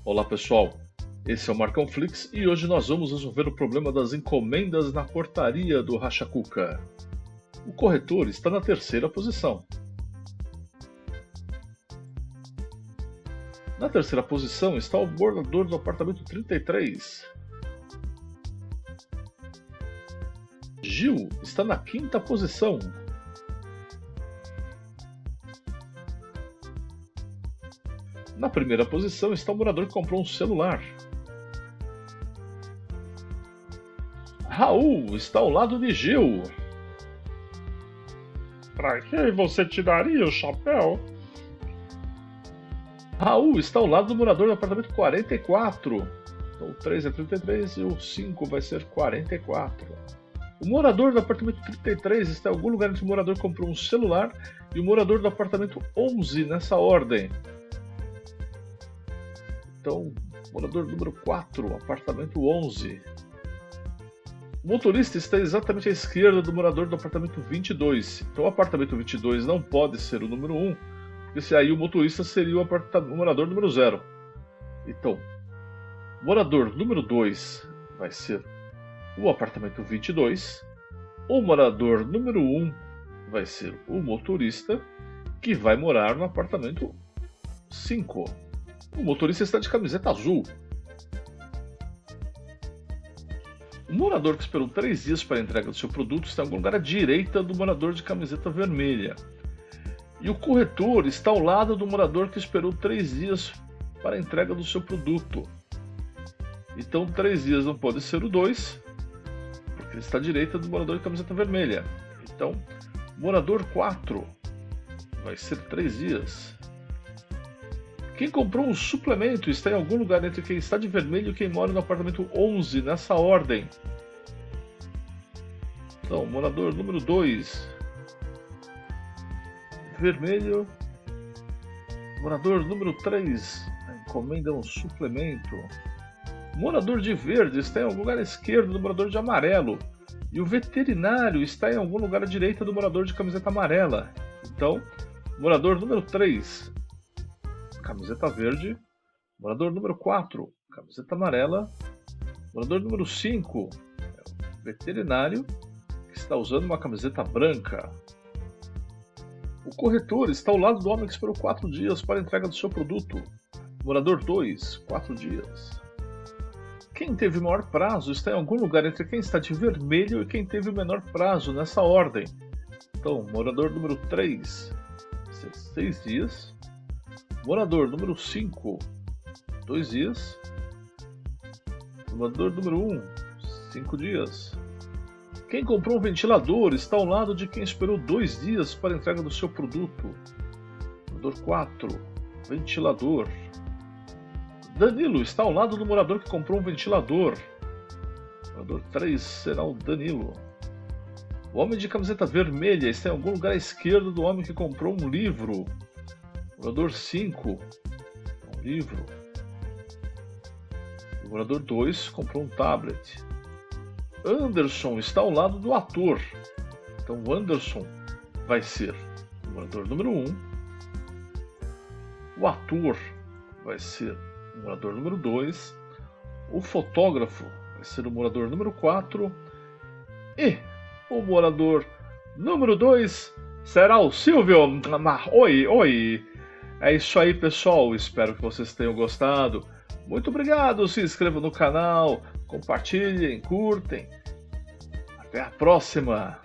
Olá pessoal, esse é o Marcão Flix e hoje nós vamos resolver o problema das encomendas na portaria do Racha Cuca. O corretor está na terceira posição. Na terceira posição está o morador do apartamento 33. Gil está na quinta posição. Na primeira posição está o morador que comprou um celular. Raul está ao lado de Gil. Pra que você tiraria o chapéu? Raul está ao lado do morador do apartamento 44. Então o 3 é 33 e o 5 vai ser 44. O morador do apartamento 33 está em algum lugar entre o morador que comprou um celular e o morador do apartamento 11 nessa ordem. Então, morador número 4, apartamento 11. O motorista está exatamente à esquerda do morador do apartamento 22. Então, o apartamento 22 não pode ser o número 1, porque aí o motorista seria o morador número 0. Então, morador número 2 vai ser o apartamento 22. O morador número 1 vai ser o motorista, que vai morar no apartamento 5. O motorista está de camiseta azul. O morador que esperou 3 dias para a entrega do seu produto está em algum lugar à direita do morador de camiseta vermelha. E o corretor está ao lado do morador que esperou 3 dias para a entrega do seu produto. Então 3 dias não pode ser o 2, porque ele está à direita do morador de camiseta vermelha. Então, morador 4 vai ser 3 dias. Quem comprou um suplemento está em algum lugar entre quem está de vermelho e quem mora no apartamento 11, nessa ordem. Então, morador número 2, vermelho. Morador número 3, encomenda um suplemento. Morador de verde está em algum lugar à esquerda do morador de amarelo. E o veterinário está em algum lugar à direita do morador de camiseta amarela. Então, morador número 3, camiseta verde. Morador número 4, camiseta amarela. Morador número 5, veterinário, que está usando uma camiseta branca. O corretor está ao lado do homem que esperou 4 dias para a entrega do seu produto. Morador 2, 4 dias. Quem teve o maior prazo está em algum lugar entre quem está de vermelho e quem teve o menor prazo, nessa ordem. Então, morador número 3, 6 dias. Morador número 5, 2 dias. Morador número 1, 5 dias. Quem comprou um ventilador está ao lado de quem esperou 2 dias para a entrega do seu produto. Morador 4, ventilador. Danilo está ao lado do morador que comprou um ventilador. Morador 3 será o Danilo. O homem de camiseta vermelha está em algum lugar à esquerda do homem que comprou um livro. Morador 5, um livro. O morador 2 comprou um tablet. Anderson está ao lado do ator. Então o Anderson vai ser o morador número 1. O ator vai ser o morador número 2. O fotógrafo vai ser o morador número 4. E o morador número 2 será o Silvio. Oi, oi. É isso aí, pessoal. Espero que vocês tenham gostado. Muito obrigado. Se inscrevam no canal, compartilhem, curtem. Até a próxima.